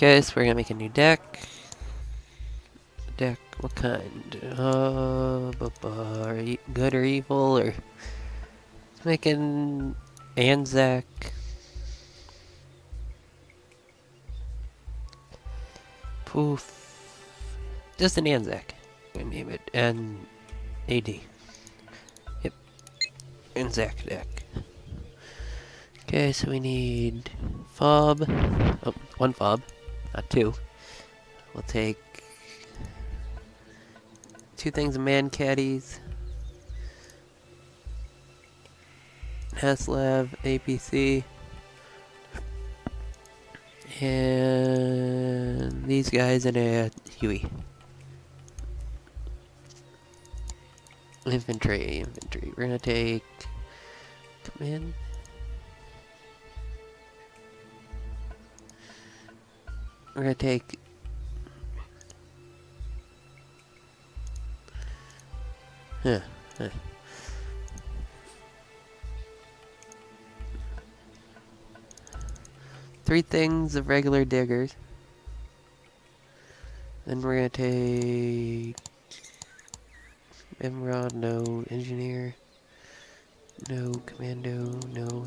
Okay, so we're gonna make a new deck. Deck, what kind? Good or evil, or let's make an Anzac. Poof. Just an Anzac. I'm gonna name it N-A-D. Yep. Anzac deck. Okay, so we need fob. Oh, one fob, not two. We'll take 2 things of man caddies. Haslav, APC. And these guys in a Huey. Infantry. We're gonna take command. We're gonna take huh. 3 things of regular diggers. Then we're gonna take Emerald, no engineer, no commando, no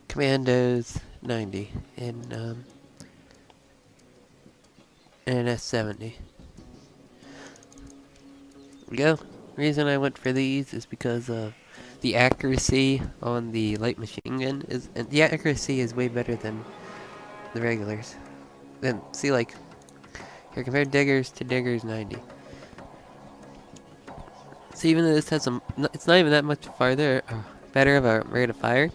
commandos 90 and an S70. There we go. Reason I went for these is because of the accuracy on the light machine gun and the accuracy is way better than the regulars. Then see, like here, compare diggers to diggers 90. So even though this has some, it's not even that much farther better of a rate of fire,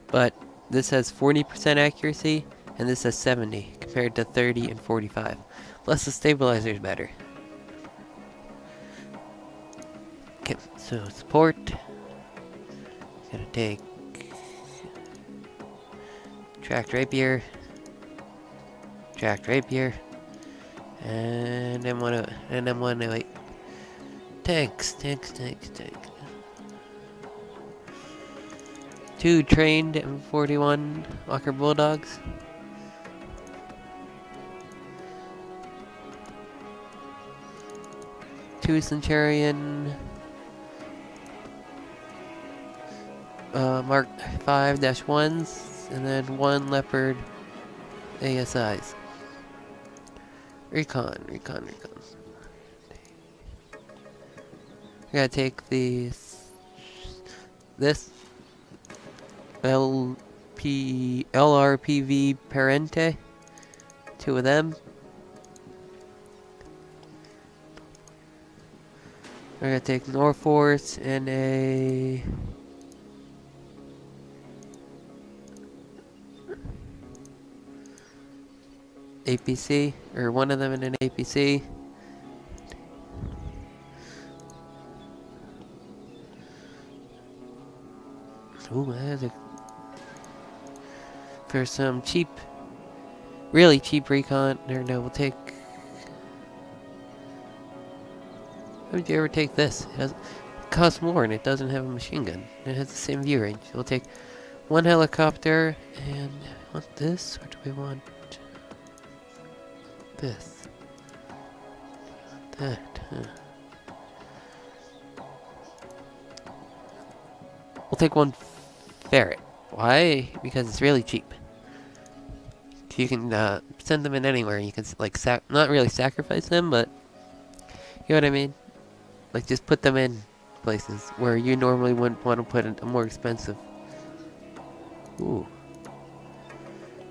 but this has 40% accuracy and this has 70 compared to 30 and 45. Plus the stabilizer is better. Okay, so support. Gotta take tracked rapier, and then one like tanks. 2 trained M41 Walker Bulldogs. Two Centurion Mark 5-1s, and then 1 Leopard ASIs. Recon. We gotta take this LRPV Parente, 2 of them. We're gonna take Norforce and a APC, or one of them in an APC. Ooh, that's a for some cheap, really cheap recon. Or no, we'll take. How would you ever take this? It costs more and it doesn't have a machine gun. It has the same view range. We'll take 1 helicopter and want this, or do we want this? That, huh. We'll take 1 ferret. Why? Because it's really cheap. You can send them in anywhere. You can like not really sacrifice them, but you know what I mean. Like just put them in places where you normally wouldn't want to put a more expensive. Ooh,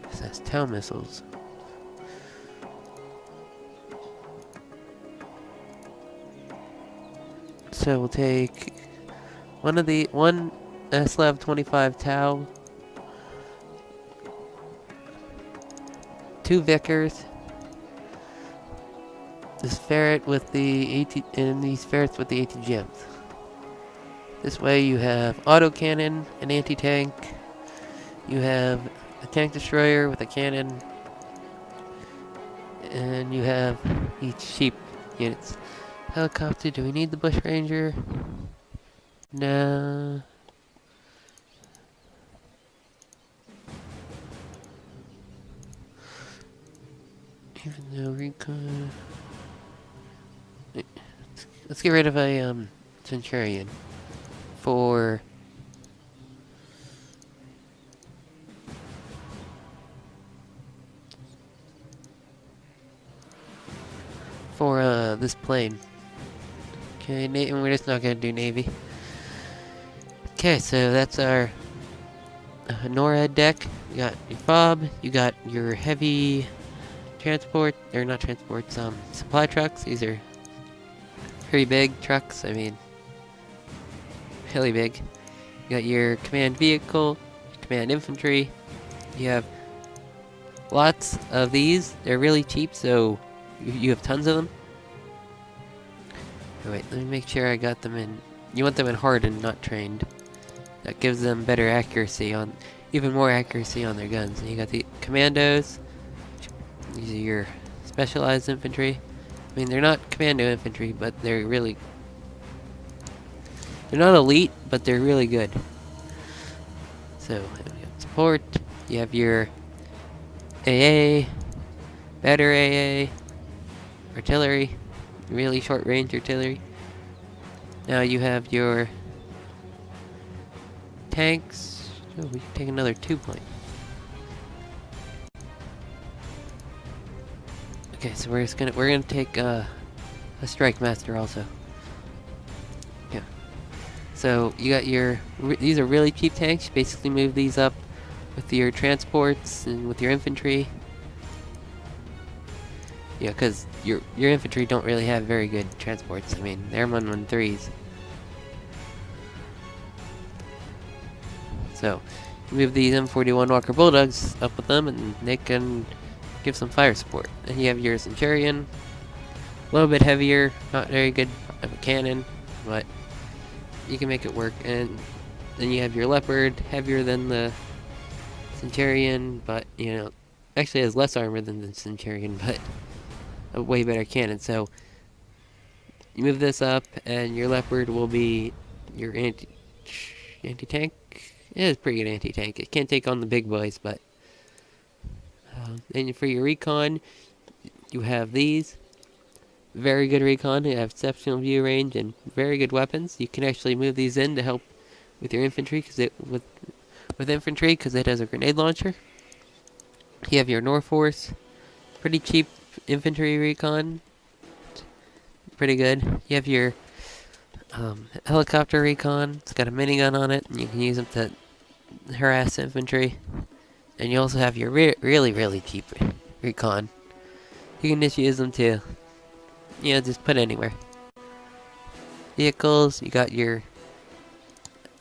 this has town missiles. So we'll take one Slav 25 Tau, 2 Vickers, this ferret with the and these ferrets with the ATGMs. This way you have autocannon, an anti-tank, you have a tank destroyer with a cannon, and you have each cheap units. Helicopter, do we need the Bush Ranger? No. Even though recon... Let's get rid of a, Centurion. For... this plane. Okay, and we're just not gonna do Navy. Okay, so that's our Norad deck. You got your fob, you got your heavy transport, or not transports, supply trucks. These are pretty big trucks, I mean, really big. You got your command vehicle, command infantry. You have lots of these. They're really cheap, so you have tons of them. Oh, wait, let me make sure I got them in. You want them in hardened, not trained. That gives them better accuracy on, even more accuracy on their guns. And you got the commandos. These are your specialized infantry. I mean, they're not commando infantry, but they're really... They're not elite, but they're really good. So, we got support. You have your AA, better AA, artillery, really short range artillery. Now you have your tanks. Oh, we can take another 2-point. Okay, so we're gonna take a strike master also. Yeah. So you got your these are really cheap tanks. You basically move these up with your transports and with your infantry. Yeah, because your infantry don't really have very good transports. I mean, they're 113s. So you move these M41 Walker Bulldogs up with them, and they can give some fire support. And you have your Centurion, a little bit heavier, not very good of a cannon, but you can make it work. And then you have your Leopard, heavier than the Centurion, but you know, actually has less armor than the Centurion, but a way better cannon. So you move this up, and your Leopard will be your anti-tank. It is pretty good anti-tank. It can't take on the big boys, but and for your recon, you have these. Very good recon. They have exceptional view range and very good weapons. You can actually move these in to help with your infantry, because with infantry, because it has a grenade launcher. You have your Norforce, pretty cheap infantry recon, pretty good. You have your helicopter recon. It's got a minigun on it, and you can use them to harass infantry. And you also have your really cheap recon. You can just use them to, you know, just put anywhere. Vehicles, you got your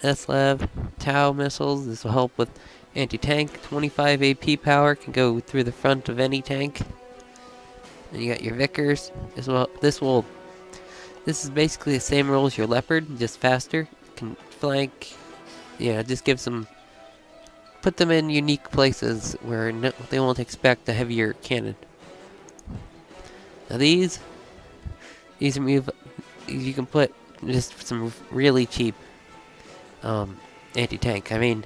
SLAV, Tau missiles. This will help with anti-tank. 25 AP power, can go through the front of any tank. And you got your Vickers as well. This is basically the same role as your Leopard, just faster. Can flank. Yeah, just gives them, put them in unique places where they won't expect a heavier cannon. Now these move. You can put just some really cheap anti-tank. I mean,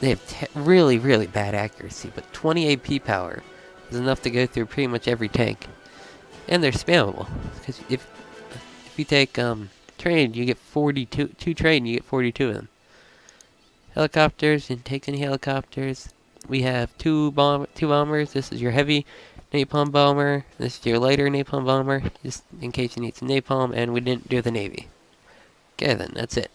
they have really bad accuracy, but 20 AP power is enough to go through pretty much every tank, and they're spammable. Because if you take trained, you get 42. Two trained, you get 42 of them. Helicopters, you can take any helicopters. We have two bombers. This is your heavy napalm bomber. This is your lighter napalm bomber, just in case you need some napalm. And we didn't do the Navy. Okay, then that's it.